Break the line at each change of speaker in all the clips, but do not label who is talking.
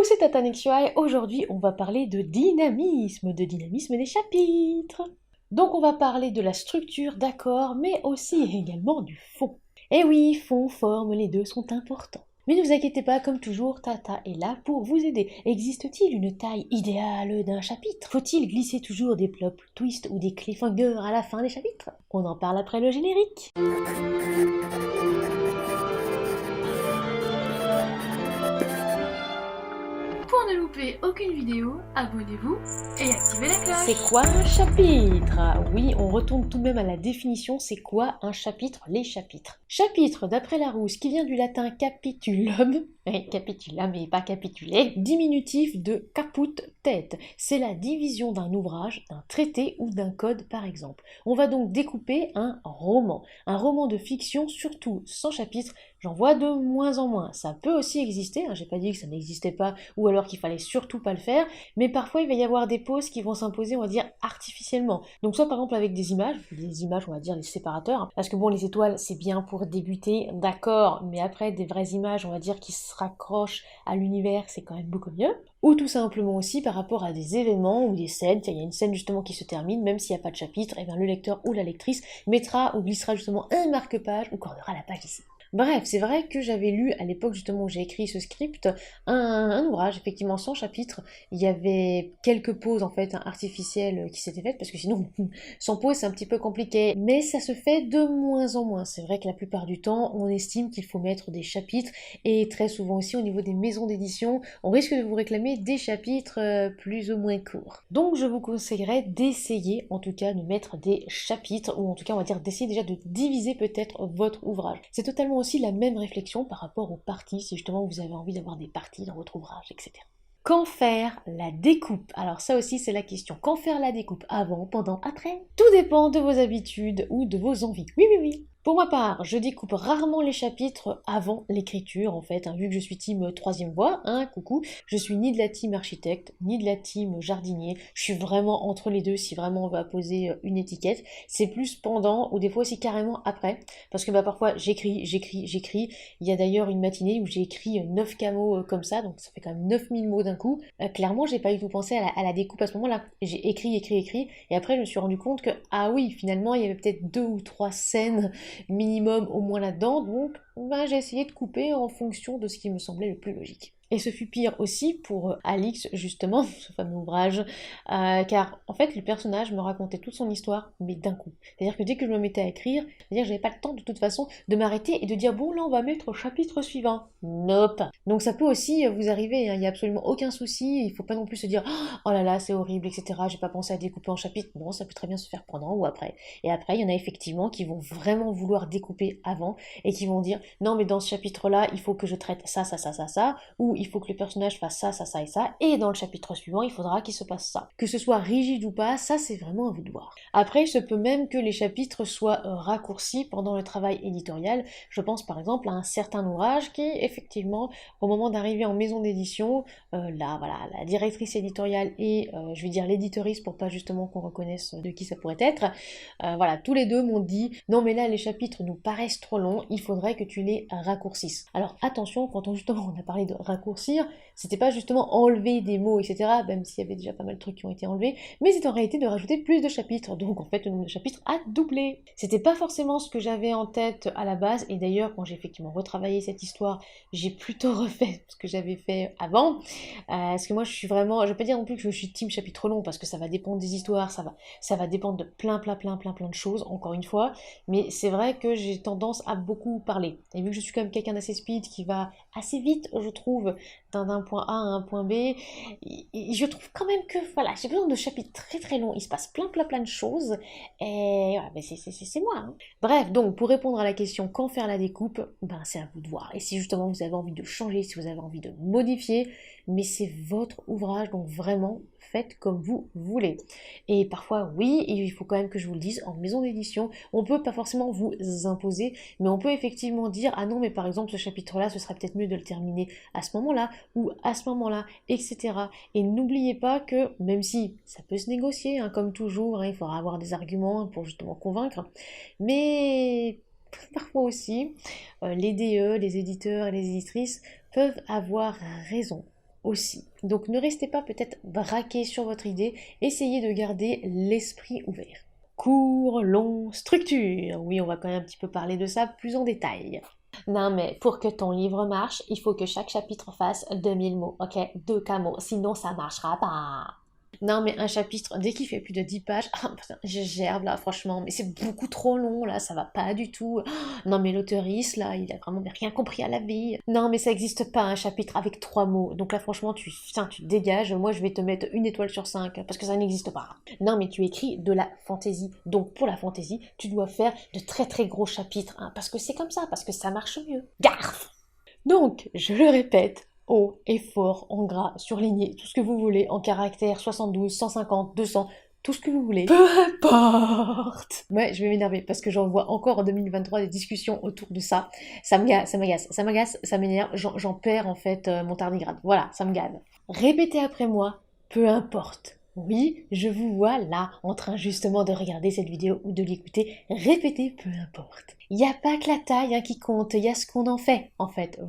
c'est Tata Nexua et aujourd'hui on va parler de dynamisme des chapitres. Donc on va parler de la structure, d'accord, mais aussi également du fond. Et oui, fond, forme, les deux sont importants. Mais ne vous inquiétez pas, comme toujours, Tata est là pour vous aider. Existe-t-il une taille idéale d'un chapitre? Faut-il glisser toujours des plot twists ou des cliffhangers à la fin des chapitres? On en parle après le générique.
Pour ne louper aucune vidéo, abonnez-vous et activez la cloche.
C'est quoi un chapitre? Oui, on retourne tout de même à la définition, c'est quoi un chapitre? Les chapitres. Chapitre, d'après Larousse, qui vient du latin capitulum, capitula mais pas capitulé, diminutif de caput, tête. C'est la division d'un ouvrage, d'un traité ou d'un code par exemple. On va donc découper un roman de fiction surtout sans chapitre. J'en vois de moins en moins. Ça peut aussi exister, j'ai pas dit que ça n'existait pas, ou alors qu'il fallait surtout pas le faire, mais parfois il va y avoir des pauses qui vont s'imposer, on va dire, artificiellement. Donc soit par exemple avec des images, on va dire les séparateurs, parce que bon, les étoiles c'est bien pour débuter, d'accord, mais après des vraies images, on va dire, qui se raccrochent à l'univers, c'est quand même beaucoup mieux. Ou tout simplement aussi par rapport à des événements ou des scènes, il y a une scène justement qui se termine, même s'il n'y a pas de chapitre, et bien le lecteur ou la lectrice mettra ou glissera justement un marque-page ou cornera la page ici. Bref, c'est vrai que j'avais lu à l'époque justement où j'ai écrit ce script un ouvrage effectivement sans chapitre. Il y avait quelques pauses en fait artificielles qui s'étaient faites parce que sinon sans pause c'est un petit peu compliqué. Mais ça se fait de moins en moins. C'est vrai que la plupart du temps on estime qu'il faut mettre des chapitres et très souvent aussi au niveau des maisons d'édition on risque de vous réclamer des chapitres plus ou moins courts. Donc je vous conseillerais d'essayer en tout cas de mettre des chapitres ou en tout cas on va dire d'essayer déjà de diviser peut-être votre ouvrage. C'est totalement aussi la même réflexion par rapport aux parties, si justement vous avez envie d'avoir des parties dans votre ouvrage, etc. Quand faire la découpe? Alors ça aussi c'est la question. Quand faire la découpe? Avant, pendant, après? Tout dépend de vos habitudes ou de vos envies. Oui, oui, oui. Pour ma part, je découpe rarement les chapitres avant l'écriture, en fait, vu que je suis team troisième voie, coucou, je suis ni de la team architecte, ni de la team jardinier, je suis vraiment entre les deux si vraiment on va poser une étiquette, c'est plus pendant, ou des fois aussi carrément après, parce que parfois j'écris, il y a d'ailleurs une matinée où j'ai écrit 9 camos comme ça, donc ça fait quand même 9000 mots d'un coup, clairement j'ai pas du tout pensé à la découpe à ce moment-là, j'ai écrit, et après je me suis rendu compte que, ah oui, finalement il y avait peut-être 2 ou 3 scènes minimum au moins là-dedans, donc j'ai essayé de couper en fonction de ce qui me semblait le plus logique. Et ce fut pire aussi pour Alix, justement, ce fameux ouvrage, car en fait le personnage me racontait toute son histoire, mais d'un coup. C'est-à-dire que dès que je me mettais à écrire, c'est-à-dire que j'avais pas le temps de toute façon de m'arrêter et de dire bon là on va mettre au chapitre suivant. Nope. Donc ça peut aussi vous arriver, il n'y a absolument aucun souci, il faut pas non plus se dire oh là là c'est horrible, etc. J'ai pas pensé à découper en chapitres. Non, ça peut très bien se faire pendant ou après. Et après, il y en a effectivement qui vont vraiment vouloir découper avant et qui vont dire non mais dans ce chapitre-là, il faut que je traite ça, ou il faut que le personnage fasse ça, et dans le chapitre suivant, il faudra qu'il se passe ça. Que ce soit rigide ou pas, ça c'est vraiment à vous de voir. Après, il se peut même que les chapitres soient raccourcis pendant le travail éditorial. Je pense par exemple à un certain ouvrage qui, effectivement, au moment d'arriver en maison d'édition, là, voilà, la directrice éditoriale et, je vais dire l'éditorice pour pas justement qu'on reconnaisse de qui ça pourrait être, voilà, tous les deux m'ont dit non mais là les chapitres nous paraissent trop longs, il faudrait que tu les raccourcisses. Alors attention, quand justement on a parlé de raccourcir, c'était pas justement enlever des mots, etc., même s'il y avait déjà pas mal de trucs qui ont été enlevés, mais c'est en réalité de rajouter plus de chapitres, donc en fait le nombre de chapitres a doublé. C'était pas forcément ce que j'avais en tête à la base, et d'ailleurs quand j'ai effectivement retravaillé cette histoire, j'ai plutôt refait ce que j'avais fait avant, parce que moi je suis vraiment, je vais pas dire non plus que je suis team chapitre long, parce que ça va dépendre des histoires, ça va dépendre de plein de choses, encore une fois, mais c'est vrai que j'ai tendance à beaucoup parler. Et vu que je suis quand même quelqu'un d'assez speed qui va assez vite, je trouve, d'un point A à un point B, je trouve quand même que, voilà, j'ai besoin de chapitres très longs, il se passe plein de choses, et voilà, mais c'est moi. Bref, donc pour répondre à la question quand faire la découpe, c'est à vous de voir. Et si justement vous avez envie de changer, si vous avez envie de modifier, mais c'est votre ouvrage, donc vraiment faites comme vous voulez. Et parfois oui, et il faut quand même que je vous le dise, en maison d'édition, on peut pas forcément vous imposer, mais on peut effectivement dire ah non mais par exemple ce chapitre-là, ce serait peut-être mieux de le terminer à ce moment-là, ou à ce moment-là, etc. Et n'oubliez pas que, même si ça peut se négocier, comme toujours, il faudra avoir des arguments pour justement convaincre, mais parfois aussi, les DE, les éditeurs et les éditrices peuvent avoir raison. aussi. Donc ne restez pas peut-être braqué sur votre idée, essayez de garder l'esprit ouvert. Court, long, structure. Oui, on va quand même un petit peu parler de ça plus en détail. Non mais pour que ton livre marche, il faut que chaque chapitre fasse 2000 mots, ok? 2K mots, sinon ça marchera pas. Non mais un chapitre, dès qu'il fait plus de 10 pages, ah, putain, je gerbe là franchement, mais c'est beaucoup trop long là, ça va pas du tout. Non mais l'auteuriste là, il a vraiment rien compris à la vie. Non mais ça existe pas un chapitre avec 3 mots, donc là franchement tu te dégages, moi je vais te mettre 1 étoile sur 5 parce que ça n'existe pas. Non mais tu écris de la fantaisie, donc pour la fantaisie, tu dois faire de très très gros chapitres, hein, parce que c'est comme ça, parce que ça marche mieux. Garf. Donc, je le répète, haut et fort, en gras, surligné, tout ce que vous voulez, en caractère 72, 150, 200, tout ce que vous voulez. Peu importe. Ouais, je vais m'énerver parce que j'en vois encore en 2023 des discussions autour de ça. Ça m'agace, ça m'énerve, j'en perds en fait mon tardigrade. Voilà, ça me gave. Répétez après moi, peu importe. Oui, je vous vois là, en train justement de regarder cette vidéo ou de l'écouter. Répétez, peu importe. Il n'y a pas que la taille qui compte, il y a ce qu'on en fait.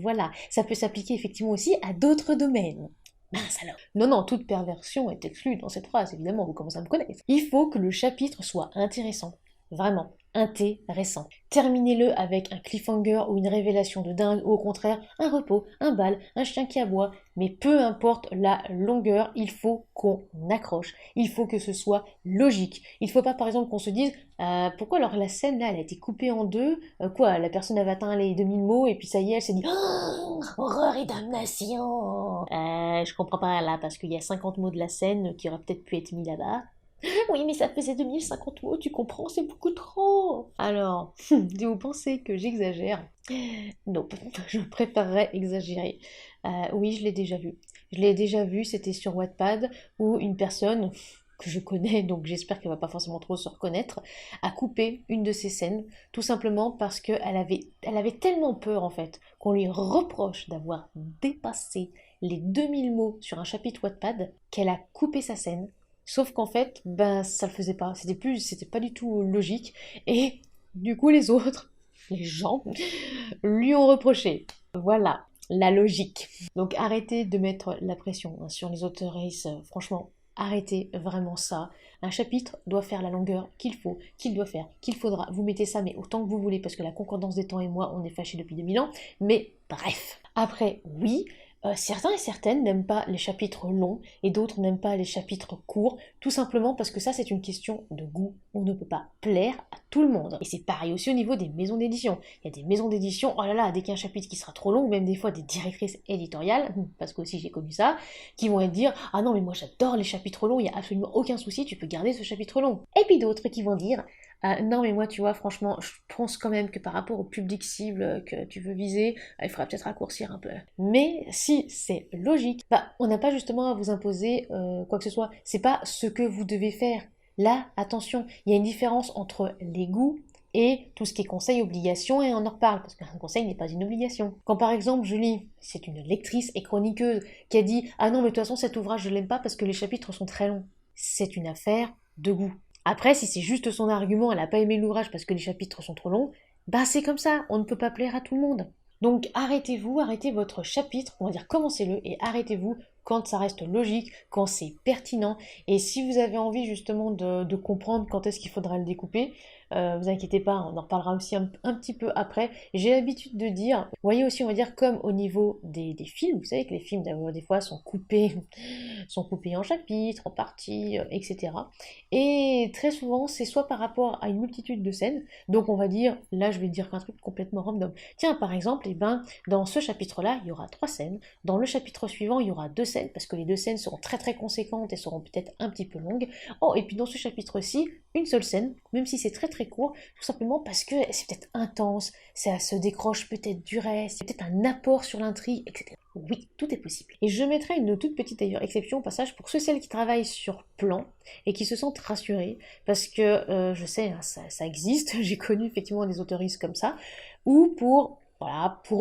Voilà, ça peut s'appliquer effectivement aussi à d'autres domaines. Mince alors. Non, toute perversion est exclue dans cette phrase, évidemment, vous commencez à me connaître. Il faut que le chapitre soit intéressant. Vraiment, intéressant. Terminez-le avec un cliffhanger ou une révélation de dingue, ou au contraire, un repos, un bal, un chien qui aboie. Mais peu importe la longueur, il faut qu'on accroche. Il faut que ce soit logique. Il ne faut pas, par exemple, qu'on se dise pourquoi alors la scène là, elle a été coupée en deux. Quoi, la personne avait atteint les 2000 mots et puis ça y est, elle s'est dit horreur et damnation. Je comprends pas là parce qu'il y a 50 mots de la scène qui auraient peut-être pu être mis là-bas. Oui, mais ça faisait 2050 mots, tu comprends, c'est beaucoup trop. Alors, si vous pensez que j'exagère, non, je préférerais exagérer. Oui, je l'ai déjà vu. Je l'ai déjà vu, c'était sur Wattpad, où une personne que je connais, donc j'espère qu'elle va pas forcément trop se reconnaître, a coupé une de ces scènes, tout simplement parce qu'elle avait tellement peur, en fait, qu'on lui reproche d'avoir dépassé les 2000 mots sur un chapitre Wattpad, qu'elle a coupé sa scène. Sauf qu'en fait, ben ça le faisait pas. C'était pas du tout logique. Et du coup, les autres, les gens, lui ont reproché. Voilà, la logique. Donc arrêtez de mettre la pression sur les autoristes. Franchement, arrêtez vraiment ça. Un chapitre doit faire la longueur qu'il faut, qu'il doit faire, qu'il faudra. Vous mettez ça, mais autant que vous voulez, parce que la concordance des temps et moi, on est fâchés depuis 2000 ans. Mais bref. Après, oui. Certains et certaines n'aiment pas les chapitres longs et d'autres n'aiment pas les chapitres courts, tout simplement parce que ça c'est une question de goût. On ne peut pas plaire à tout le monde. Et c'est pareil aussi au niveau des maisons d'édition. Il y a des maisons d'édition, oh là là, dès qu'il y a un chapitre qui sera trop long, ou même des fois des directrices éditoriales, parce que aussi j'ai connu ça, qui vont dire « Ah non mais moi j'adore les chapitres longs, il n'y a absolument aucun souci, tu peux garder ce chapitre long. » Et puis d'autres qui vont dire non mais moi tu vois franchement je pense quand même que par rapport au public cible que tu veux viser, il faudrait peut-être raccourcir un peu. Mais si c'est logique, on n'a pas justement à vous imposer quoi que ce soit, c'est pas ce que vous devez faire. Là, attention, il y a une différence entre les goûts et tout ce qui est conseil, obligation, et on en reparle, parce qu'un conseil n'est pas une obligation. Quand par exemple Julie, c'est une lectrice et chroniqueuse, qui a dit « Ah non mais de toute façon cet ouvrage je l'aime pas parce que les chapitres sont très longs », c'est une affaire de goût. Après, si c'est juste son argument, elle n'a pas aimé l'ouvrage parce que les chapitres sont trop longs, c'est comme ça, on ne peut pas plaire à tout le monde. Donc arrêtez votre chapitre, on va dire commencez-le et arrêtez-vous quand ça reste logique, quand c'est pertinent. Et si vous avez envie justement de comprendre quand est-ce qu'il faudra le découper, vous inquiétez pas, on en reparlera aussi un petit peu après. J'ai l'habitude de dire, vous voyez aussi on va dire comme au niveau des films, vous savez que les films des fois sont coupés en chapitres, en parties, etc. Et très souvent c'est soit par rapport à une multitude de scènes, donc on va dire, là je vais dire un truc complètement random. Tiens par exemple, dans ce chapitre-là il y aura 3 scènes, dans le chapitre suivant il y aura 2 scènes, parce que les 2 scènes seront très très conséquentes et seront peut-être un petit peu longues. Oh, et puis dans ce chapitre-ci, une seule scène, même si c'est très très court, tout simplement parce que c'est peut-être intense, ça se décroche peut-être du reste, c'est peut-être un apport sur l'intrigue, etc. Oui, tout est possible. Et je mettrai une toute petite d'ailleurs exception au passage pour ceux et celles qui travaillent sur plan et qui se sentent rassurés, parce que je sais, ça existe, j'ai connu effectivement des autoristes comme ça, ou pour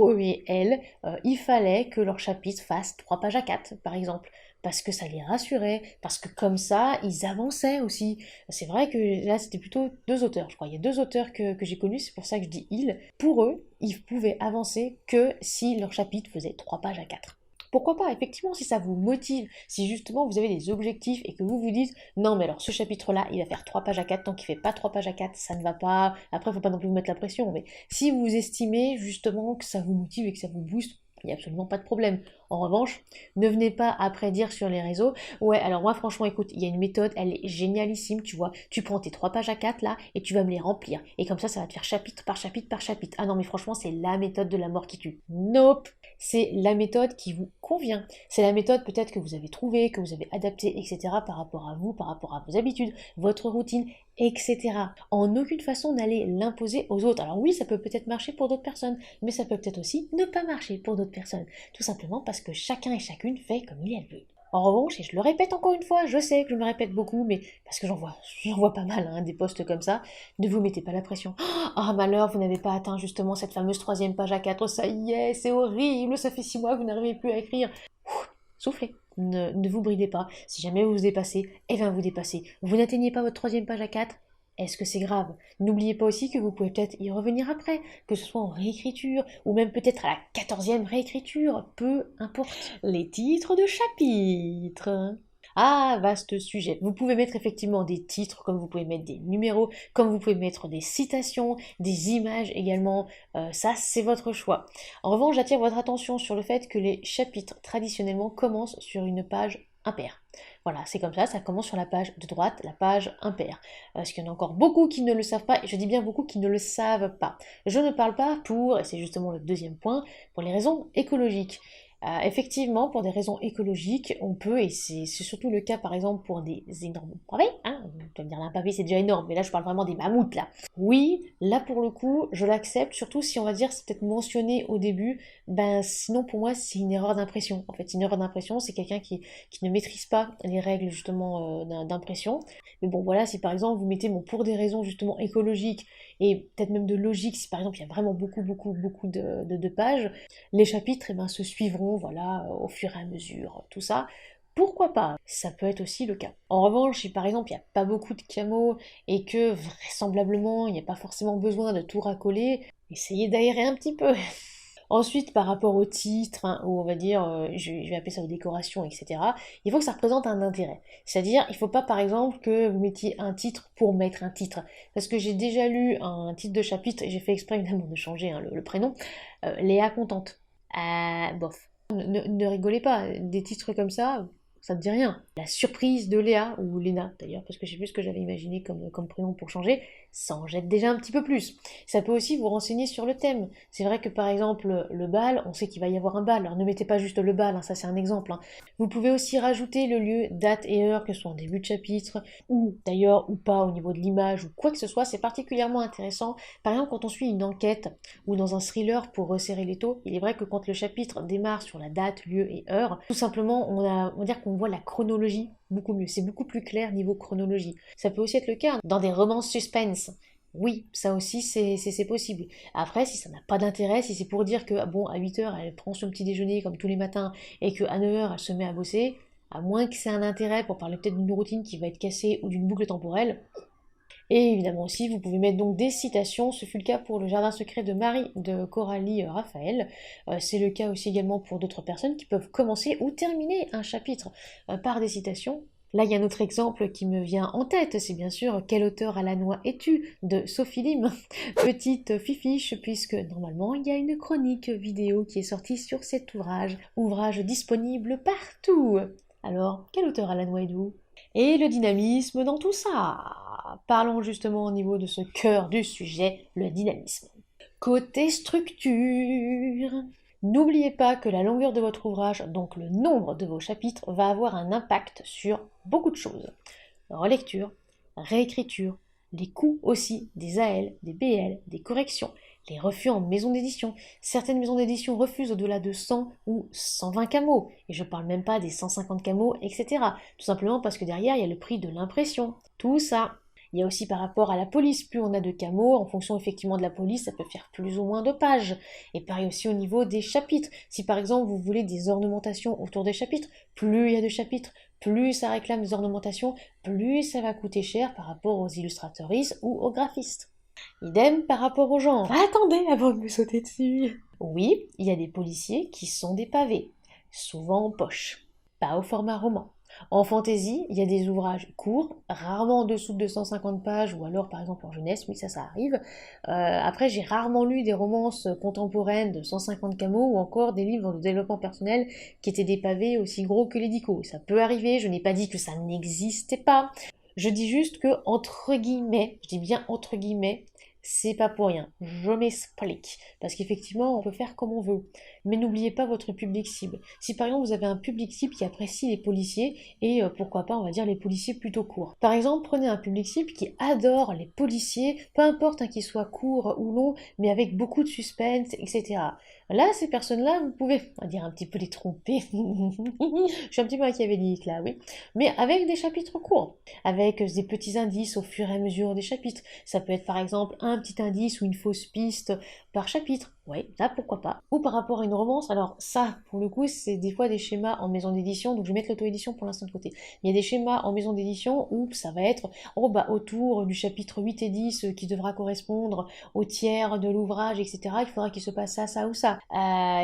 eux et elles, il fallait que leur chapitre fasse 3 pages à 4, par exemple, parce que ça les rassurait, parce que comme ça, ils avançaient aussi. C'est vrai que là, c'était plutôt 2 auteurs, je crois. Il y a 2 auteurs que j'ai connus, c'est pour ça que je dis ils. Pour eux, ils pouvaient avancer que si leur chapitre faisait 3 pages à 4. Pourquoi pas, effectivement, si ça vous motive, si justement vous avez des objectifs et que vous vous dites non, mais alors ce chapitre-là, il va faire 3 pages à 4, tant qu'il fait pas 3 pages à 4, ça ne va pas. Après, faut pas non plus vous mettre la pression, mais si vous estimez justement que ça vous motive et que ça vous booste, il n'y a absolument pas de problème. En revanche, ne venez pas après dire sur les réseaux, ouais, alors moi franchement, écoute, il y a une méthode, elle est génialissime, tu vois, tu prends tes 3 pages à 4 là, et tu vas me les remplir. Et comme ça va te faire chapitre par chapitre par chapitre. Ah non, mais franchement, c'est la méthode de la mort qui tue. Nope! C'est la méthode qui vous convient. C'est la méthode peut-être que vous avez trouvée, que vous avez adaptée, etc. par rapport à vous, par rapport à vos habitudes, votre routine, etc. En aucune façon n'allez l'imposer aux autres. Alors oui, ça peut peut-être marcher pour d'autres personnes, mais ça peut peut-être aussi ne pas marcher pour d'autres personnes. Tout simplement parce que chacun et chacune fait comme il veut. En revanche, et je le répète encore une fois, je sais que je me répète beaucoup, mais parce que j'en vois pas mal, hein, des posts comme ça, ne vous mettez pas la pression. Ah malheur, vous n'avez pas atteint justement cette fameuse 3e page à 4, ça y est, c'est horrible, ça fait 6 mois que vous n'arrivez plus à écrire. Soufflez, ne vous bridez pas, si jamais vous vous dépassez, eh bien vous dépassez. Vous n'atteignez pas votre 3e page à 4, est-ce que c'est grave? N'oubliez pas aussi que vous pouvez peut-être y revenir après, que ce soit en réécriture, ou même peut-être à la 14e réécriture, peu importe. Les titres de chapitres. Ah, vaste sujet. Vous pouvez mettre effectivement des titres, comme vous pouvez mettre des numéros, comme vous pouvez mettre des citations, des images également. Ça, c'est votre choix. En revanche, j'attire votre attention sur le fait que les chapitres traditionnellement commencent sur une page impaire. Voilà, c'est comme ça commence sur la page de droite, la page impaire. Parce qu'il y en a encore beaucoup qui ne le savent pas, et je dis bien beaucoup qui ne le savent pas. Je ne parle pas pour, et c'est justement le deuxième point, pour les raisons écologiques. Effectivement, pour des raisons écologiques, on peut, et c'est surtout le cas par exemple pour des énormes pavés, hein, tu vas me dire un pavé c'est déjà énorme, mais là je parle vraiment des mammouths là. Oui, là pour le coup, je l'accepte, surtout si on va dire c'est peut-être mentionné au début, ben sinon pour moi c'est une erreur d'impression. En fait, une erreur d'impression, c'est quelqu'un qui ne maîtrise pas les règles justement d'impression. Mais bon voilà, si par exemple vous mettez bon, pour des raisons justement écologiques et peut-être même de logique, si par exemple il y a vraiment beaucoup de pages, les chapitres eh ben, se suivront voilà, au fur et à mesure, tout ça. Pourquoi pas? Ça peut être aussi le cas. En revanche, si par exemple il n'y a pas beaucoup de camos et que vraisemblablement il n'y a pas forcément besoin de tout racoler, essayez d'aérer un petit peu. Ensuite, par rapport au titre, hein, ou on va dire, je vais appeler ça aux décorations, etc., il faut que ça représente un intérêt. C'est-à-dire, il ne faut pas, par exemple, que vous mettiez un titre pour mettre un titre. Parce que j'ai déjà lu un titre de chapitre, et j'ai fait exprès évidemment de changer hein, le prénom, Léa contente. Bof. Ne rigolez pas, des titres comme ça ne dit rien. La surprise de Léa, ou Léna d'ailleurs, parce que je sais plus ce que j'avais imaginé comme prénom pour changer, ça en jette déjà un petit peu plus. Ça peut aussi vous renseigner sur le thème. C'est vrai que par exemple, le bal, on sait qu'il va y avoir un bal, alors ne mettez pas juste le bal, hein, ça c'est un exemple. Hein. Vous pouvez aussi rajouter le lieu, date et heure, que ce soit en début de chapitre, ou d'ailleurs, ou pas au niveau de l'image, ou quoi que ce soit, c'est particulièrement intéressant. Par exemple, quand on suit une enquête, ou dans un thriller pour resserrer les taux, il est vrai que quand le chapitre démarre sur la date, lieu et heure, tout simplement, on va dire qu'on voit la chronologie beaucoup mieux. C'est beaucoup plus clair niveau chronologie. Ça peut aussi être le cas dans des romances suspense. Oui, ça aussi c'est possible. Après, si ça n'a pas d'intérêt, si c'est pour dire que bon, à 8h elle prend son petit déjeuner comme tous les matins et qu'à 9h elle se met à bosser, à moins que c'est un intérêt pour parler peut-être d'une routine qui va être cassée ou d'une boucle temporelle. Et évidemment aussi, vous pouvez mettre donc des citations. Ce fut le cas pour le Jardin secret de Marie de Coralie Raphaël. C'est le cas aussi également pour d'autres personnes qui peuvent commencer ou terminer un chapitre par des citations. Là, il y a un autre exemple qui me vient en tête, c'est bien sûr Quel auteur à la noix es-tu de Sophie Lim. Petite fifiche, puisque normalement il y a une chronique vidéo qui est sortie sur cet ouvrage disponible partout. Alors, quel auteur à la noix êtes-vous? Et le dynamisme dans tout ça. Parlons justement au niveau de ce cœur du sujet, le dynamisme. Côté structure, n'oubliez pas que la longueur de votre ouvrage, donc le nombre de vos chapitres, va avoir un impact sur beaucoup de choses. Relecture, réécriture, les coûts aussi des AL, des BL, des corrections, les refus en maison d'édition. Certaines maisons d'édition refusent au-delà de 100 ou 120 camos, et je parle même pas des 150 camos, etc. Tout simplement parce que derrière, il y a le prix de l'impression. Tout ça. Il y a aussi par rapport à la police, plus on a de camos, en fonction effectivement de la police, ça peut faire plus ou moins de pages. Et pareil aussi au niveau des chapitres. Si par exemple vous voulez des ornementations autour des chapitres, plus il y a de chapitres, plus ça réclame des ornementations, plus ça va coûter cher par rapport aux illustratrices ou aux graphistes. Idem par rapport aux gens. Attendez avant de me sauter dessus. Oui, il y a des policiers qui sont des pavés. souvent en poche, pas au format roman. En fantasy, il y a des ouvrages courts, rarement en dessous de 250 pages, ou alors par exemple en jeunesse, oui ça arrive. Après, j'ai rarement lu des romances contemporaines de 150 camos, ou encore des livres de développement personnel qui étaient des pavés aussi gros que l'édico. Ça peut arriver, je n'ai pas dit que ça n'existait pas. Je dis juste que, entre guillemets, je dis bien entre guillemets, c'est pas pour rien. Je m'explique. Parce qu'effectivement, on peut faire comme on veut. Mais n'oubliez pas votre public cible. Si par exemple vous avez un public cible qui apprécie les policiers, et pourquoi pas, on va dire, les policiers plutôt courts. Par exemple, prenez un public cible qui adore les policiers, peu importe qu'ils soient courts ou longs, mais avec beaucoup de suspense, etc. Là, ces personnes-là, vous pouvez, on va dire, un petit peu les tromper. Je suis un petit peu machiavélique là, oui. Mais avec des chapitres courts, avec des petits indices au fur et à mesure des chapitres. Ça peut être par exemple un petit indice ou une fausse piste par chapitre. Oui, là pourquoi pas. Ou par rapport à une romance, alors ça, pour le coup, c'est des fois des schémas en maison d'édition, donc je vais mettre l'auto-édition pour l'instant de côté. Il y a des schémas en maison d'édition où ça va être autour du chapitre 8 et 10 qui devra correspondre au tiers de l'ouvrage, etc. Il faudra qu'il se passe ça, ça ou ça.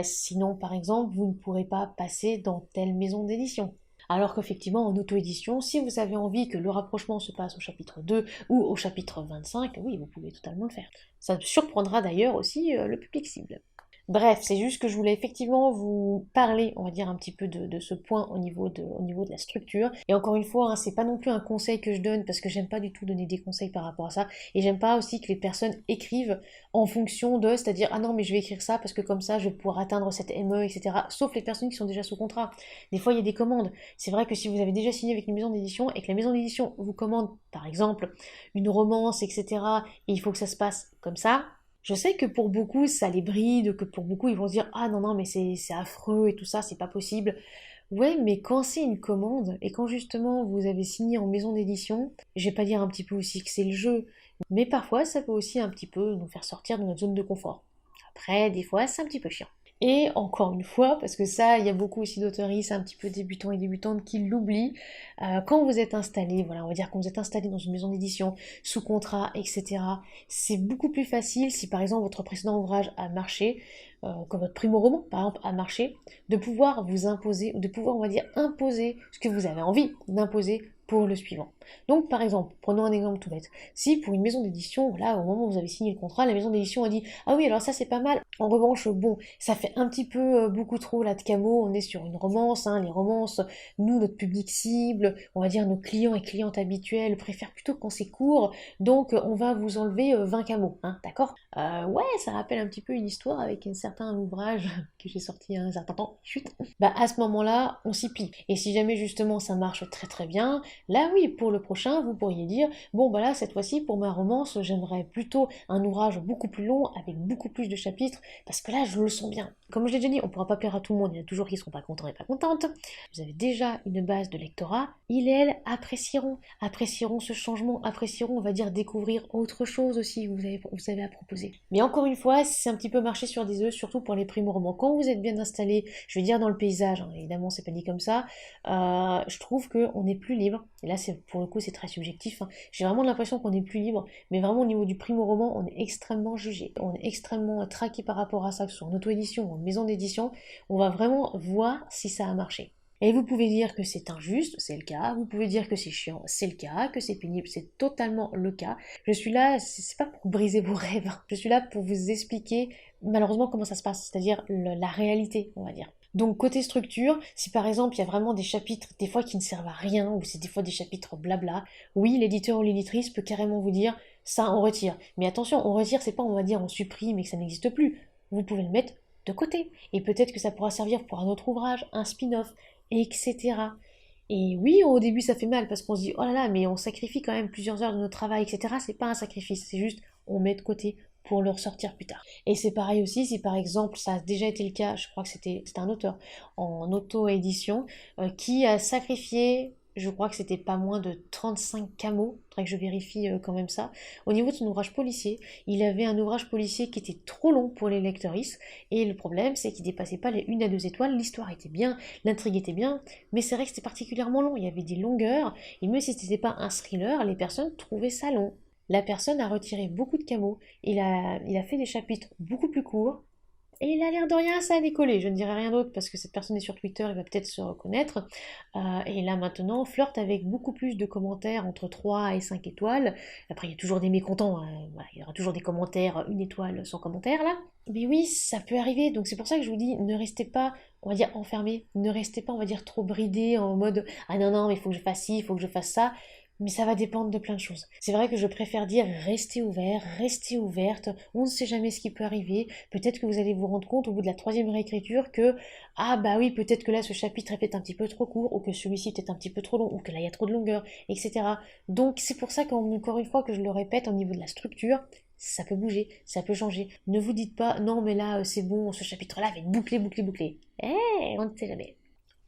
Sinon, par exemple, vous ne pourrez pas passer dans telle maison d'édition. Alors qu'effectivement, en auto-édition, si vous avez envie que le rapprochement se passe au chapitre 2 ou au chapitre 25, oui, vous pouvez totalement le faire. Ça surprendra d'ailleurs aussi le public cible. Bref, c'est juste que je voulais effectivement vous parler, on va dire, un petit peu de ce point au niveau de la structure. Et encore une fois, c'est pas non plus un conseil que je donne, parce que j'aime pas du tout donner des conseils par rapport à ça. Et j'aime pas aussi que les personnes écrivent en fonction de, c'est-à-dire, ah non, mais je vais écrire ça parce que comme ça, je vais pouvoir atteindre cette ME, etc. Sauf les personnes qui sont déjà sous contrat. Des fois, il y a des commandes. C'est vrai que si vous avez déjà signé avec une maison d'édition et que la maison d'édition vous commande, par exemple, une romance, etc., et il faut que ça se passe comme ça, je sais que pour beaucoup, ça les bride, que pour beaucoup, ils vont se dire «Ah non, non, mais c'est affreux et tout ça, c'est pas possible». Ouais, mais quand c'est une commande, et quand justement vous avez signé en maison d'édition, je vais pas dire un petit peu aussi que c'est le jeu, mais parfois ça peut aussi un petit peu nous faire sortir de notre zone de confort. Après, des fois, c'est un petit peu chiant. Et encore une fois, parce que ça, il y a beaucoup aussi d'auteuristes un petit peu débutants et débutantes qui l'oublient, quand vous êtes installé, voilà, on va dire quand vous êtes installé dans une maison d'édition, sous contrat, etc., c'est beaucoup plus facile si par exemple votre précédent ouvrage a marché, comme votre primo-roman par exemple a marché, de pouvoir vous imposer, ou de pouvoir, on va dire, imposer ce que vous avez envie d'imposer pour le suivant. Donc par exemple, prenons un exemple tout bête. Si pour une maison d'édition, voilà, au moment où vous avez signé le contrat, la maison d'édition a dit «Ah oui, alors ça c'est pas mal, en revanche, bon, ça fait un petit peu beaucoup trop là de camo, on est sur une romance, hein, les romances, nous, notre public cible, on va dire nos clients et clientes habituels préfèrent plutôt quand c'est court, donc on va vous enlever 20 camos, hein, d'accord?» Ouais, ça rappelle un petit peu une histoire avec un certain ouvrage que j'ai sorti il y a un certain temps, chut. Bah à ce moment-là, on s'y plie. Et si jamais justement ça marche très très bien, là oui, pour le prochain, vous pourriez dire, bon bah là, cette fois-ci, pour ma romance, j'aimerais plutôt un ouvrage beaucoup plus long, avec beaucoup plus de chapitres, parce que là, je le sens bien. Comme je l'ai déjà dit, on ne pourra pas plaire à tout le monde, il y en a toujours qui ne seront pas contents et pas contentes. Vous avez déjà une base de lectorat, ils et elles apprécieront ce changement, apprécieront, on va dire, découvrir autre chose aussi, vous avez à proposer. Mais encore une fois, c'est un petit peu marcher sur des œufs, surtout pour les primo-romans. Quand vous êtes bien installé, je veux dire dans le paysage, hein, évidemment, c'est pas dit comme ça, je trouve qu'on est plus libre, et là, pour le coup, c'est très subjectif, hein. J'ai vraiment l'impression qu'on est plus libre, mais vraiment au niveau du primo-roman, on est extrêmement jugé, on est extrêmement traqué par rapport à ça, que ce soit en auto-édition ou en maison d'édition, on va vraiment voir si ça a marché. Et vous pouvez dire que c'est injuste, c'est le cas. Vous pouvez dire que c'est chiant, c'est le cas. Que c'est pénible, c'est totalement le cas. Je suis là, c'est pas pour briser vos rêves. Je suis là pour vous expliquer malheureusement comment ça se passe, c'est-à-dire la réalité, on va dire. Donc côté structure, si par exemple il y a vraiment des chapitres des fois qui ne servent à rien, ou c'est des fois des chapitres blabla, oui, l'éditeur ou l'éditrice peut carrément vous dire ça on retire. Mais attention, on retire, c'est pas on va dire on supprime et que ça n'existe plus. Vous pouvez le mettre de côté. Et peut-être que ça pourra servir pour un autre ouvrage, un spin-off, etc. Et oui, au début ça fait mal parce qu'on se dit oh là là, mais on sacrifie quand même plusieurs heures de notre travail, etc. C'est pas un sacrifice, c'est juste on met de côté pour le ressortir plus tard. Et c'est pareil aussi si par exemple ça a déjà été le cas, je crois que c'était un auteur en auto-édition qui a sacrifié, je crois que c'était pas moins de 35 camos, faudrait que je vérifie quand même ça. Au niveau de son ouvrage policier, il avait un ouvrage policier qui était trop long pour les lectrices, et le problème c'est qu'il dépassait pas les 1 à 2 étoiles, l'histoire était bien, l'intrigue était bien, mais c'est vrai que c'était particulièrement long, il y avait des longueurs, et même si c'était pas un thriller, les personnes trouvaient ça long. La personne a retiré beaucoup de camos, il a fait des chapitres beaucoup plus courts, Et il a l'air de rien, ça a décollé. Je ne dirai rien d'autre parce que cette personne est sur Twitter, il va peut-être se reconnaître. Et là maintenant, flirte avec beaucoup plus de commentaires entre 3 et 5 étoiles. Après, il y a toujours des mécontents, hein. Voilà, il y aura toujours des commentaires, 1 étoile sans commentaire là. Mais oui, ça peut arriver, donc c'est pour ça que je vous dis, ne restez pas, on va dire, enfermés, ne restez pas, on va dire, trop bridés en mode «Ah non, non, mais il faut que je fasse ci, il faut que je fasse ça», mais ça va dépendre de plein de choses. C'est vrai que je préfère dire restez ouvert, restez ouverte, on ne sait jamais ce qui peut arriver, peut-être que vous allez vous rendre compte au bout de la 3e réécriture que ah bah oui, peut-être que là ce chapitre est peut-être un petit peu trop court, ou que celui-ci est peut-être un petit peu trop long, ou que là il y a trop de longueur, etc. Donc c'est pour ça qu'encore une fois que je le répète, au niveau de la structure, ça peut bouger, ça peut changer. Ne vous dites pas non mais là c'est bon, ce chapitre-là va être bouclé, bouclé, bouclé. On ne sait jamais.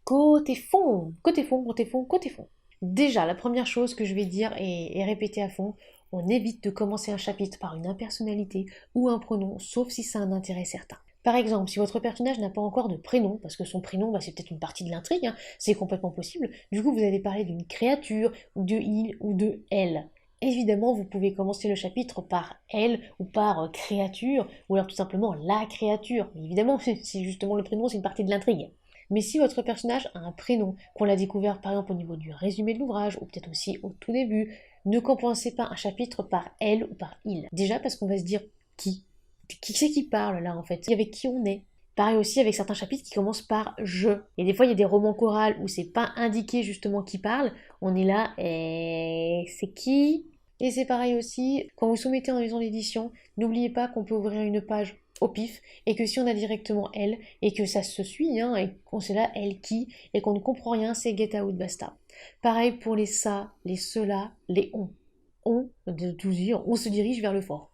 Côté fond, côté fond, côté fond, côté fond. Déjà, la première chose que je vais dire et répéter à fond, on évite de commencer un chapitre par une impersonnalité ou un pronom, sauf si ça a un intérêt certain. Par exemple, si votre personnage n'a pas encore de prénom, parce que son prénom, bah, c'est peut-être une partie de l'intrigue, hein, c'est complètement possible, du coup vous allez parler d'une créature, ou de il, ou de elle. Évidemment, vous pouvez commencer le chapitre par elle, ou par créature, ou alors tout simplement la créature. Mais évidemment, c'est justement le prénom, c'est une partie de l'intrigue. Mais si votre personnage a un prénom, qu'on l'a découvert par exemple au niveau du résumé de l'ouvrage, ou peut-être aussi au tout début, ne commencez pas un chapitre par elle ou par il. Déjà parce qu'on va se dire qui. Qui c'est qui parle là en fait? Avec qui on est? Pareil aussi avec certains chapitres qui commencent par je. Et des fois il y a des romans chorales où c'est pas indiqué justement qui parle. On est là, et c'est qui? Et c'est pareil aussi, quand vous soumettez en maison d'édition, n'oubliez pas qu'on peut ouvrir une page au pif, et que si on a directement elle, et que ça se suit, hein, et qu'on sait là elle qui, et qu'on ne comprend rien, c'est get out, basta. Pareil pour les ça, les cela, les on. On, de tout dire, on se dirige vers le fort.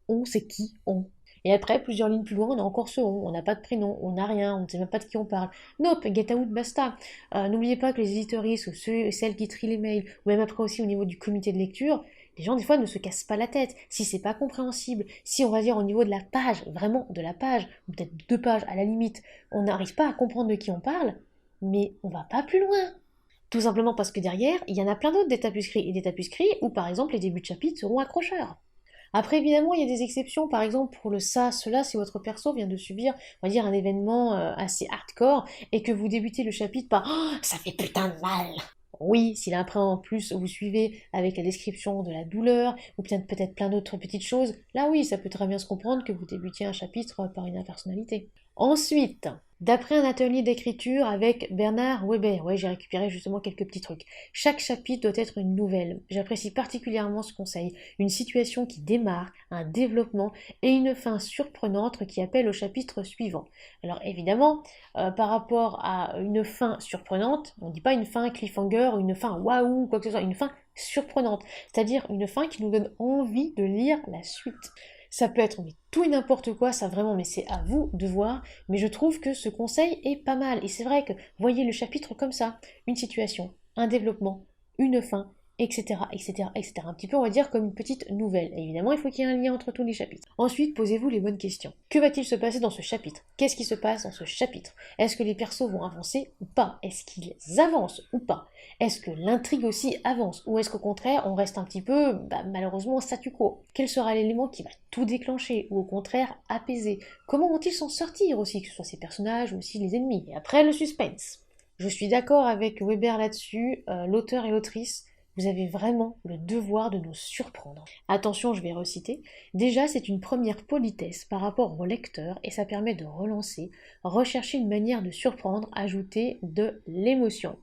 On, c'est qui? On. Et après, plusieurs lignes plus loin, on a encore ce on n'a pas de prénom, on n'a rien, on ne sait même pas de qui on parle. Nope, get out, basta. N'oubliez pas que les éditeuristes ou ceux et celles qui trient les mails, ou même après aussi au niveau du comité de lecture, les gens des fois ne se cassent pas la tête. Si c'est pas compréhensible, si on va dire au niveau de la page, vraiment de la page, ou peut-être 2 pages à la limite, on n'arrive pas à comprendre de qui on parle, mais on va pas plus loin. Tout simplement parce que derrière, il y en a plein d'autres des tapuscrits et des tapuscrits où par exemple les débuts de chapitre seront accrocheurs. Après, évidemment, il y a des exceptions, par exemple pour le ça, cela, si votre perso vient de subir, on va dire, un événement assez hardcore, et que vous débutez le chapitre par «Oh, ça fait putain de mal!» Oui, si après en plus vous suivez avec la description de la douleur, ou peut-être plein d'autres petites choses, là oui, ça peut très bien se comprendre que vous débutiez un chapitre par une impersonnalité. Ensuite, d'après un atelier d'écriture avec Bernard Weber, ouais, j'ai récupéré justement quelques petits trucs. Chaque chapitre doit être une nouvelle. J'apprécie particulièrement ce conseil. Une situation qui démarre, un développement et une fin surprenante qui appelle au chapitre suivant. Alors évidemment, par rapport à une fin surprenante, on ne dit pas une fin cliffhanger, une fin waouh, quoi que ce soit, une fin surprenante. C'est-à-dire une fin qui nous donne envie de lire la suite. Ça peut être mais tout et n'importe quoi, ça vraiment, mais c'est à vous de voir. Mais je trouve que ce conseil est pas mal. Et c'est vrai que voyez le chapitre comme ça, une situation, un développement, une fin, etc., etc., etc. Un petit peu, on va dire, comme une petite nouvelle. Et évidemment, il faut qu'il y ait un lien entre tous les chapitres. Ensuite, posez-vous les bonnes questions. Que va-t-il se passer dans ce chapitre? Qu'est-ce qui se passe dans ce chapitre? Est-ce que les persos vont avancer ou pas? Est-ce qu'ils avancent ou pas? Est-ce que l'intrigue aussi avance? Ou est-ce qu'au contraire, on reste un petit peu, malheureusement, statu quo? Quel sera l'élément qui va tout déclencher? Ou au contraire, apaiser? Comment vont-ils s'en sortir aussi, que ce soit ces personnages ou aussi les ennemis? Et après, le suspense. Je suis d'accord avec Weber là-dessus, l'auteur et l'autrice, vous avez vraiment le devoir de nous surprendre. Attention, je vais reciter. Déjà, c'est une première politesse par rapport au lecteur et ça permet de relancer, rechercher une manière de surprendre, ajouter de l'émotion.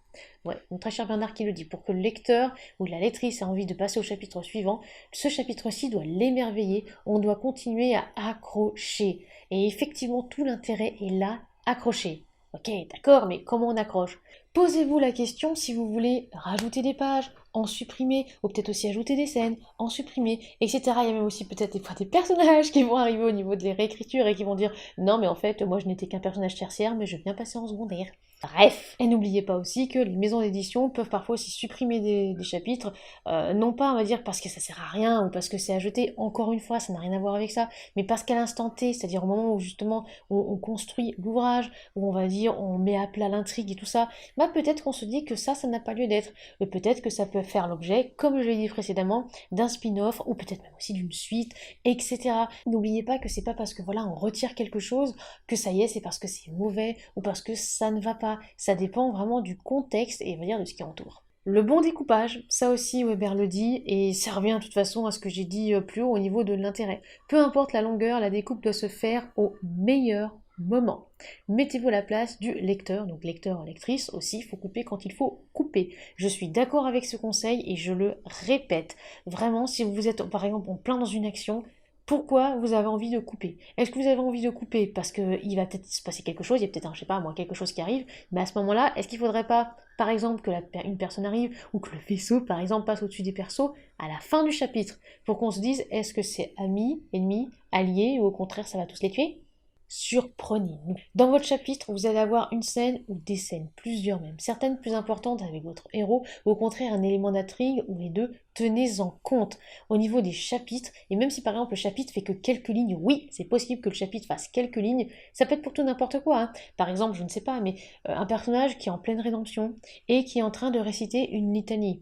Ouais, mon très cher Bernard qui le dit, pour que le lecteur ou la lectrice ait envie de passer au chapitre suivant, ce chapitre-ci doit l'émerveiller, on doit continuer à accrocher. Et effectivement, tout l'intérêt est là, accrocher. Ok, d'accord, mais comment on accroche? Posez-vous la question si vous voulez rajouter des pages, en supprimer, ou peut-être aussi ajouter des scènes, en supprimer, etc. Il y a même aussi peut-être des fois des personnages qui vont arriver au niveau des réécritures et qui vont dire «Non mais en fait, moi je n'étais qu'un personnage tertiaire, mais je viens passer en secondaire». Bref, et n'oubliez pas aussi que les maisons d'édition peuvent parfois aussi supprimer des chapitres, non pas on va dire parce que ça sert à rien ou parce que c'est à jeter, encore une fois ça n'a rien à voir avec ça, mais parce qu'à l'instant T, c'est-à-dire au moment où justement on construit l'ouvrage, où on va dire on met à plat l'intrigue et tout ça, bah peut-être qu'on se dit que ça n'a pas lieu d'être, peut-être que ça peut faire l'objet, comme je l'ai dit précédemment, d'un spin-off ou peut-être même aussi d'une suite, etc. N'oubliez pas que c'est pas parce que voilà on retire quelque chose que ça y est, c'est parce que c'est mauvais ou parce que ça ne va pas. Ça dépend vraiment du contexte et on va dire de ce qui entoure. Le bon découpage, ça aussi Weber le dit, et ça revient de toute façon à ce que j'ai dit plus haut au niveau de l'intérêt. Peu importe la longueur, la découpe doit se faire au meilleur moment. Mettez-vous à la place du lecteur, donc lecteur, lectrice aussi, il faut couper quand il faut couper. Je suis d'accord avec ce conseil et je le répète. Vraiment, si vous êtes par exemple en plein dans une action, pourquoi vous avez envie de couper? Est-ce que vous avez envie de couper parce qu'il va peut-être se passer quelque chose, il y a peut-être, je sais pas moi, quelque chose qui arrive, mais à ce moment-là, est-ce qu'il faudrait pas, par exemple, que une personne arrive ou que le vaisseau, par exemple, passe au-dessus des persos à la fin du chapitre pour qu'on se dise est-ce que c'est amis, ennemis, alliés ou au contraire ça va tous les tuer? Surprenez-nous. Dans votre chapitre, vous allez avoir une scène ou des scènes, plusieurs même, certaines plus importantes avec votre héros, ou au contraire un élément d'intrigue ou les deux, tenez-en compte au niveau des chapitres, et même si par exemple le chapitre fait que quelques lignes, oui, c'est possible que le chapitre fasse quelques lignes, ça peut être pour tout n'importe quoi, hein. Par exemple, je ne sais pas, mais un personnage qui est en pleine rédemption et qui est en train de réciter une litanie.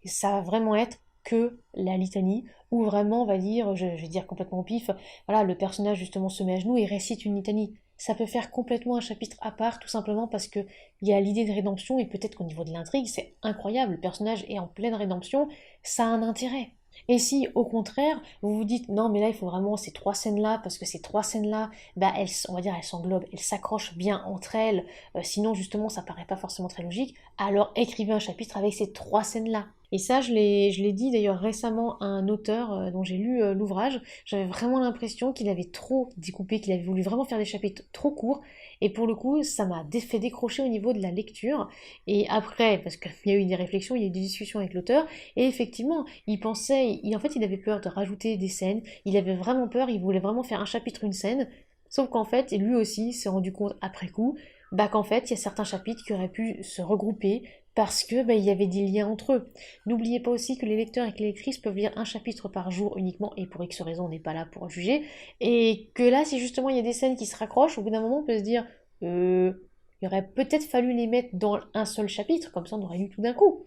Et ça va vraiment être que la litanie, où vraiment, on va dire, je vais dire complètement au pif, voilà, le personnage justement se met à genoux et récite une litanie. Ça peut faire complètement un chapitre à part, tout simplement parce que il y a l'idée de rédemption, et peut-être qu'au niveau de l'intrigue, c'est incroyable, le personnage est en pleine rédemption, ça a un intérêt. Et si, au contraire, vous vous dites, non, mais là, il faut vraiment ces trois scènes-là, parce que ces trois scènes-là, bah, on va dire, elles s'englobent, elles s'accrochent bien entre elles, sinon, justement, ça paraît pas forcément très logique, alors écrivez un chapitre avec ces trois scènes-là. Et ça, je l'ai dit d'ailleurs récemment à un auteur dont j'ai lu l'ouvrage. J'avais vraiment l'impression qu'il avait trop découpé, qu'il avait voulu vraiment faire des chapitres trop courts. Et pour le coup, ça m'a fait décrocher au niveau de la lecture. Et après, parce qu'il y a eu des réflexions, il y a eu des discussions avec l'auteur, et effectivement, il pensait, en fait, il avait peur de rajouter des scènes. Il avait vraiment peur, il voulait vraiment faire un chapitre, une scène. Sauf qu'en fait, et lui aussi s'est rendu compte après coup, bah qu'en fait, il y a certains chapitres qui auraient pu se regrouper parce que bah, il y avait des liens entre eux. N'oubliez pas aussi que les lecteurs et que les lectrices peuvent lire un chapitre par jour uniquement, et pour X raison, on n'est pas là pour juger, et que là, si justement il y a des scènes qui se raccrochent, au bout d'un moment, on peut se dire, il aurait peut-être fallu les mettre dans un seul chapitre, comme ça on aurait lu tout d'un coup.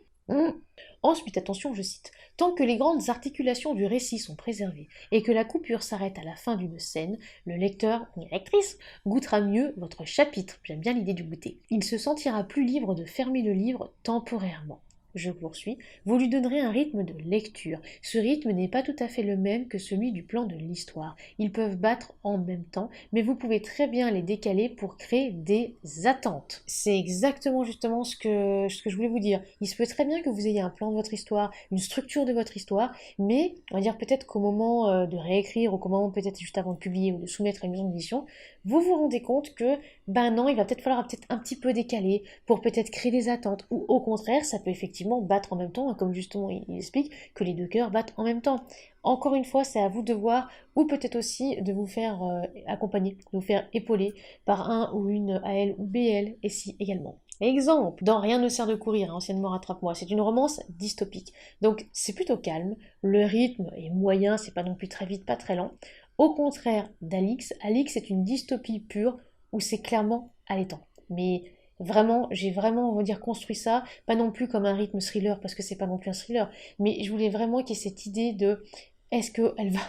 Ensuite, attention, je cite, tant que les grandes articulations du récit sont préservées et que la coupure s'arrête à la fin d'une scène, le lecteur ou lectrice goûtera mieux votre chapitre. J'aime bien l'idée du goûter. Il se sentira plus libre de fermer le livre temporairement. Je poursuis, vous lui donnerez un rythme de lecture. Ce rythme n'est pas tout à fait le même que celui du plan de l'histoire. Ils peuvent battre en même temps, mais vous pouvez très bien les décaler pour créer des attentes. C'est exactement justement ce que je voulais vous dire. Il se peut très bien que vous ayez un plan de votre histoire, une structure de votre histoire, mais on va dire peut-être qu'au moment de réécrire ou qu'au moment peut-être juste avant de publier ou de soumettre à une maison d'édition, vous vous rendez compte que ben non, il va peut-être falloir peut-être un petit peu décaler pour peut-être créer des attentes, ou au contraire, ça peut effectivement battre en même temps, comme justement il explique que les deux cœurs battent en même temps. Encore une fois, c'est à vous de voir, ou peut-être aussi de vous faire accompagner, de vous faire épauler par un ou une AL ou BL, et si également. Exemple, dans Rien ne sert de courir, anciennement Rattrape-moi, c'est une romance dystopique. Donc c'est plutôt calme, le rythme est moyen, c'est pas non plus très vite, pas très lent. Au contraire d'Alix, Alix est une dystopie pure où c'est clairement allaitant. Mais vraiment, j'ai vraiment, on va dire, construit ça, pas non plus comme un rythme thriller, parce que c'est pas non plus un thriller, mais je voulais vraiment qu'il y ait cette idée de est-ce qu'elle va,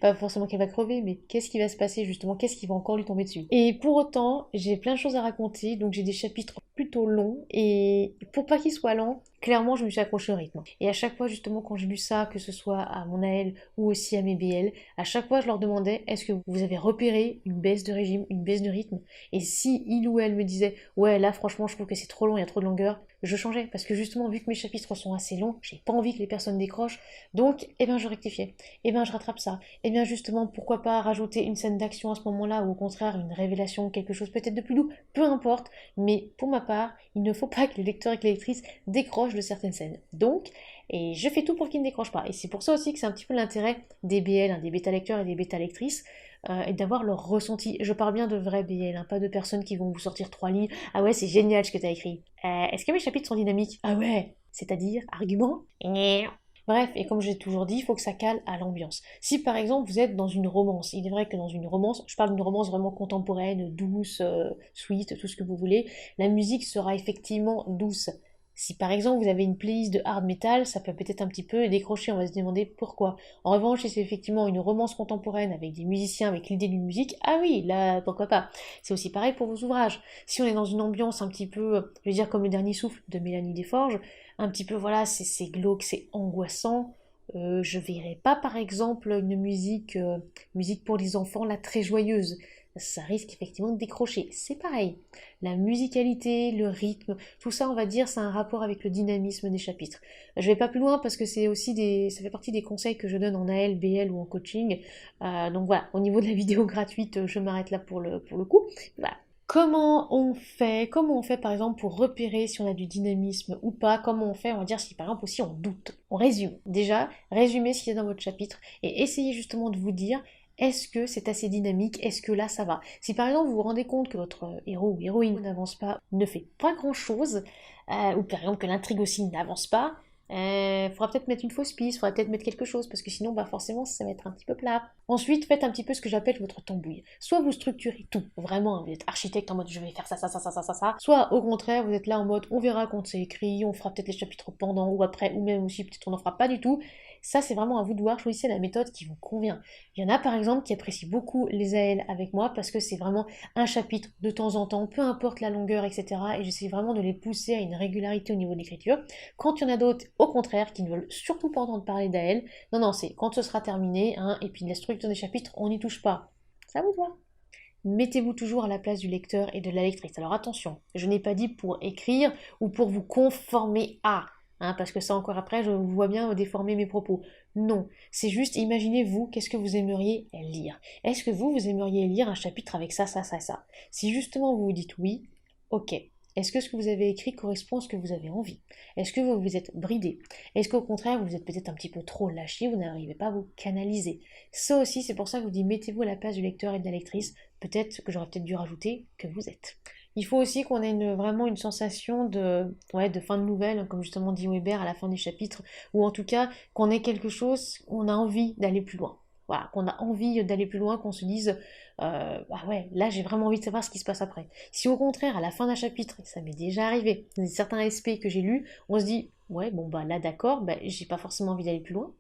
pas forcément qu'elle va crever, mais qu'est-ce qui va se passer justement, qu'est-ce qui va encore lui tomber dessus. Et pour autant, j'ai plein de choses à raconter, donc j'ai des chapitres plutôt longs, et pour pas qu'ils soient lents, clairement je me suis accrochée au rythme. Et à chaque fois justement quand j'ai lu ça, que ce soit à mon AL ou aussi à mes BL, à chaque fois je leur demandais est-ce que vous avez repéré une baisse de régime, une baisse de rythme, et si il ou elle me disait ouais là franchement je trouve que c'est trop long, il y a trop de longueur, je changeais, parce que justement vu que mes chapitres sont assez longs, j'ai pas envie que les personnes décrochent, donc eh ben je rectifiais, eh bien je rattrape ça, eh bien justement pourquoi pas rajouter une scène d'action à ce moment-là, ou au contraire une révélation, quelque chose peut-être de plus doux, peu importe, mais pour ma part, il ne faut pas que les lecteurs et que les lectrices décrochent de certaines scènes. Donc, et je fais tout pour qu'ils ne décrochent pas. Et c'est pour ça aussi que c'est un petit peu l'intérêt des BL, hein, des bêta lecteurs et des bêta lectrices. et d'avoir leur ressenti. Je parle bien de vrais BL, hein, pas de personnes qui vont vous sortir 3 lignes. Ah ouais, c'est génial ce que t'as écrit. Est-ce que mes chapitres sont dynamiques? Ah ouais, c'est-à-dire, argument? Bref, et comme j'ai toujours dit, il faut que ça cale à l'ambiance. Si par exemple vous êtes dans une romance, il est vrai que dans une romance, je parle d'une romance vraiment contemporaine, douce, sweet, tout ce que vous voulez, la musique sera effectivement douce. Si par exemple vous avez une playlist de hard metal, ça peut peut-être un petit peu décrocher, on va se demander pourquoi. En revanche, si c'est effectivement une romance contemporaine avec des musiciens, avec l'idée d'une musique, ah oui, là, pourquoi pas. C'est aussi pareil pour vos ouvrages. Si on est dans une ambiance un petit peu, je veux dire comme Le Dernier Souffle de Mélanie Desforges, un petit peu, voilà, c'est glauque, c'est angoissant. Je verrais pas par exemple une musique pour les enfants là très joyeuse. Ça risque effectivement de décrocher. C'est pareil. La musicalité, le rythme, tout ça, on va dire, ça a un rapport avec le dynamisme des chapitres. Je vais pas plus loin parce que c'est aussi ça fait partie des conseils que je donne en AL, BL ou en coaching. Donc voilà, au niveau de la vidéo gratuite, je m'arrête là pour le coup. Voilà. Comment on fait par exemple pour repérer si on a du dynamisme ou pas? Comment on fait, on va dire, si par exemple aussi on doute? On résume. Déjà, résumez ce qu'il y a dans votre chapitre et essayez justement de vous dire est-ce que c'est assez dynamique? Est-ce que là ça va? Si par exemple vous vous rendez compte que votre héros ou héroïne n'avance pas, ne fait pas grand chose, ou par exemple que l'intrigue aussi n'avance pas, faudra peut-être mettre une fausse piste, faudra peut-être mettre quelque chose, parce que sinon, bah forcément, ça va être un petit peu plat. Ensuite, faites un petit peu ce que j'appelle votre tambouille. Soit vous structurez tout, vraiment, vous êtes architecte en mode je vais faire ça, ça, ça, ça, ça, ça, ça. Soit au contraire, vous êtes là en mode on verra quand c'est écrit, on fera peut-être les chapitres pendant ou après, ou même aussi peut-être on n'en fera pas du tout. Ça, c'est vraiment à vous de voir, choisissez la méthode qui vous convient. Il y en a par exemple qui apprécient beaucoup les AL avec moi parce que c'est vraiment un chapitre de temps en temps, peu importe la longueur, etc. Et j'essaie vraiment de les pousser à une régularité au niveau de l'écriture. Quand il y en a d'autres, au contraire, qui ne veulent surtout pas entendre parler d'AL, non, non, c'est quand ce sera terminé, hein, et puis la structure des chapitres, on n'y touche pas. Ça vous voit. Mettez-vous toujours à la place du lecteur et de la lectrice. Alors attention, je n'ai pas dit pour écrire ou pour vous conformer à. Hein, parce que ça encore après, je vous vois bien déformer mes propos. Non, c'est juste, imaginez-vous, qu'est-ce que vous aimeriez lire? Est-ce que vous aimeriez lire un chapitre avec ça, ça, ça, ça? Si justement vous vous dites oui, ok. Est-ce que ce que vous avez écrit correspond à ce que vous avez envie? Est-ce que vous vous êtes bridé? Est-ce qu'au contraire, vous êtes peut-être un petit peu trop lâché, vous n'arrivez pas à vous canaliser? Ça aussi, c'est pour ça que je vous dis, mettez-vous à la place du lecteur et de la lectrice, peut-être que j'aurais peut-être dû rajouter que vous êtes. Il faut aussi qu'on ait vraiment une sensation de fin de nouvelle, hein, comme justement dit Weber à la fin des chapitres, ou en tout cas qu'on ait quelque chose, on a envie d'aller plus loin. Voilà, qu'on a envie d'aller plus loin, qu'on se dise, ah ouais, là j'ai vraiment envie de savoir ce qui se passe après. Si au contraire, à la fin d'un chapitre, et ça m'est déjà arrivé, dans certains SP que j'ai lus, on se dit, ouais, bon bah là d'accord, bah, j'ai pas forcément envie d'aller plus loin.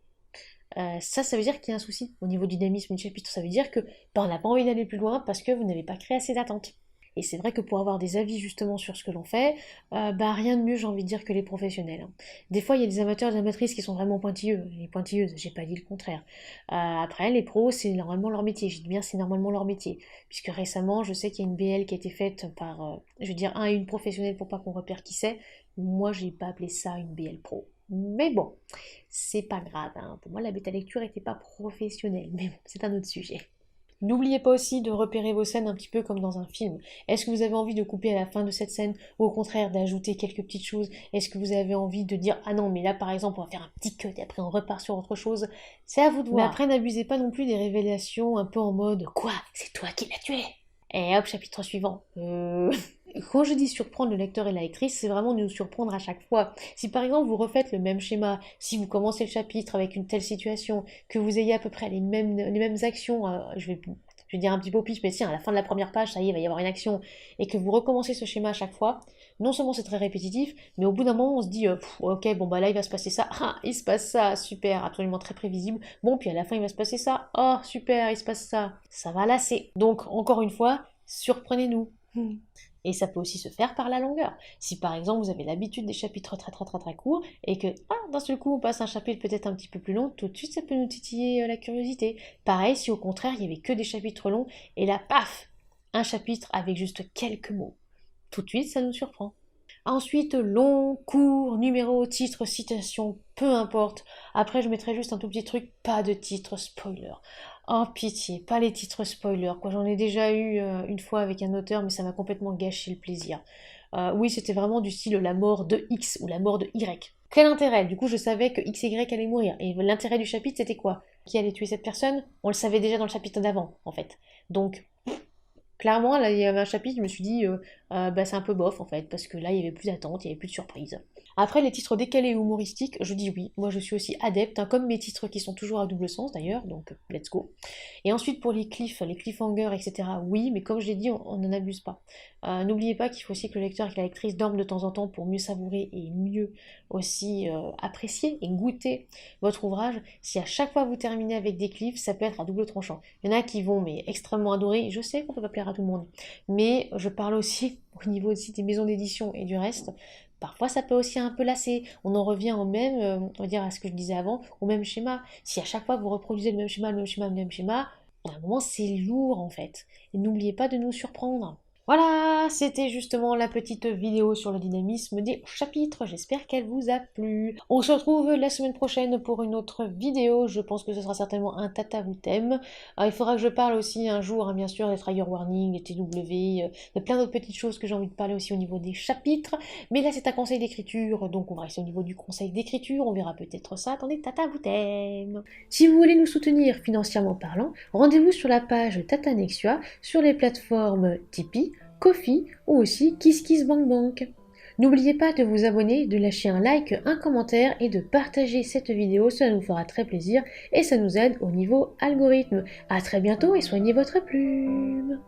Ça veut dire qu'il y a un souci au niveau du dynamisme du chapitre. Ça veut dire que bah, on n'a pas envie d'aller plus loin parce que vous n'avez pas créé assez d'attentes. Et c'est vrai que pour avoir des avis justement sur ce que l'on fait, bah rien de mieux j'ai envie de dire que les professionnels. Hein. Des fois il y a des amateurs et des amatrices qui sont vraiment pointilleux, et pointilleuses, j'ai pas dit le contraire. Après les pros c'est normalement leur métier, je dis bien c'est normalement leur métier. Puisque récemment je sais qu'il y a une BL qui a été faite par, je veux dire un et une professionnelle pour pas qu'on repère qui c'est. Moi j'ai pas appelé ça une BL pro. Mais bon, c'est pas grave, hein. Pour moi la bêta lecture était pas professionnelle, mais bon, c'est un autre sujet. N'oubliez pas aussi de repérer vos scènes un petit peu comme dans un film. Est-ce que vous avez envie de couper à la fin de cette scène ou au contraire d'ajouter quelques petites choses? Est-ce que vous avez envie de dire ah non mais là par exemple on va faire un petit cut et après on repart sur autre chose? C'est à vous de voir. Mais après n'abusez pas non plus des révélations un peu en mode quoi? C'est toi qui l'as tué? Et hop, chapitre suivant. Quand je dis surprendre le lecteur et la lectrice, c'est vraiment de nous surprendre à chaque fois. Si par exemple vous refaites le même schéma, si vous commencez le chapitre avec une telle situation, que vous ayez à peu près les mêmes actions, je vais dire un petit peu au pitch, mais tiens, à la fin de la première page, ça y est, il va y avoir une action, et que vous recommencez ce schéma à chaque fois, non seulement c'est très répétitif, mais au bout d'un moment on se dit, ok, bon bah là il va se passer ça, ah, il se passe ça, super, absolument très prévisible, bon puis à la fin il va se passer ça, oh super, il se passe ça va lasser. Donc encore une fois, surprenez-nous. Et ça peut aussi se faire par la longueur. Si par exemple vous avez l'habitude des chapitres très très très très courts et que d'un seul coup on passe un chapitre peut-être un petit peu plus long, tout de suite ça peut nous titiller la curiosité. Pareil si au contraire il y avait que des chapitres longs et là paf, un chapitre avec juste quelques mots. Tout de suite ça nous surprend. Ensuite, long, court, numéro, titre, citation, peu importe. Après, je mettrai juste un tout petit truc, pas de titre spoiler. Oh pitié, pas les titres spoilers, quoi. J'en ai déjà eu une fois avec un auteur, mais ça m'a complètement gâché le plaisir. Oui, c'était vraiment du style la mort de X ou la mort de Y. Quel intérêt? Du coup, je savais que X et Y allaient mourir. Et l'intérêt du chapitre, c'était quoi? qui allait tuer cette personne, on le savait déjà dans le chapitre d'avant, en fait. Donc, clairement, là, il y avait un chapitre, je me suis dit, bah, c'est un peu bof, en fait, parce que là, il y avait plus d'attente, il y avait plus de surprise. Après, les titres décalés et humoristiques, je dis oui. Moi, je suis aussi adepte, hein, comme mes titres qui sont toujours à double sens, d'ailleurs, donc let's go. Et ensuite, pour les cliffhangers, etc., oui, mais comme je l'ai dit, on n'en abuse pas. N'oubliez pas qu'il faut aussi que le lecteur et que la lectrice dorment de temps en temps pour mieux savourer et mieux aussi apprécier et goûter votre ouvrage. Si à chaque fois vous terminez avec des cliffs, ça peut être à double tranchant. Il y en a qui vont mais extrêmement adorer. Je sais qu'on peut pas plaire à tout le monde, mais je parle aussi au niveau aussi des maisons d'édition et du reste. Parfois, ça peut aussi un peu lasser. On en revient au même, on va dire à ce que je disais avant, au même schéma. Si à chaque fois vous reproduisez le même schéma, le même schéma, le même schéma, à un moment c'est lourd en fait. Et n'oubliez pas de nous surprendre. Voilà, c'était justement la petite vidéo sur le dynamisme des chapitres. J'espère qu'elle vous a plu. On se retrouve la semaine prochaine pour une autre vidéo. Je pense que ce sera certainement un tata vous thème. Il faudra que je parle aussi un jour, hein, bien sûr, des trigger warnings, des TW, de plein d'autres petites choses que j'ai envie de parler aussi au niveau des chapitres. Mais là, c'est un conseil d'écriture, donc on va rester au niveau du conseil d'écriture. On verra peut-être ça dans des tata vous thème. Si vous voulez nous soutenir financièrement parlant, rendez-vous sur la page Tata Nexua sur les plateformes Tipeee, Ko-fi ou aussi KissKissBankBank. N'oubliez pas de vous abonner, de lâcher un like, un commentaire et de partager cette vidéo, cela nous fera très plaisir et ça nous aide au niveau algorithme. A très bientôt et soignez votre plume.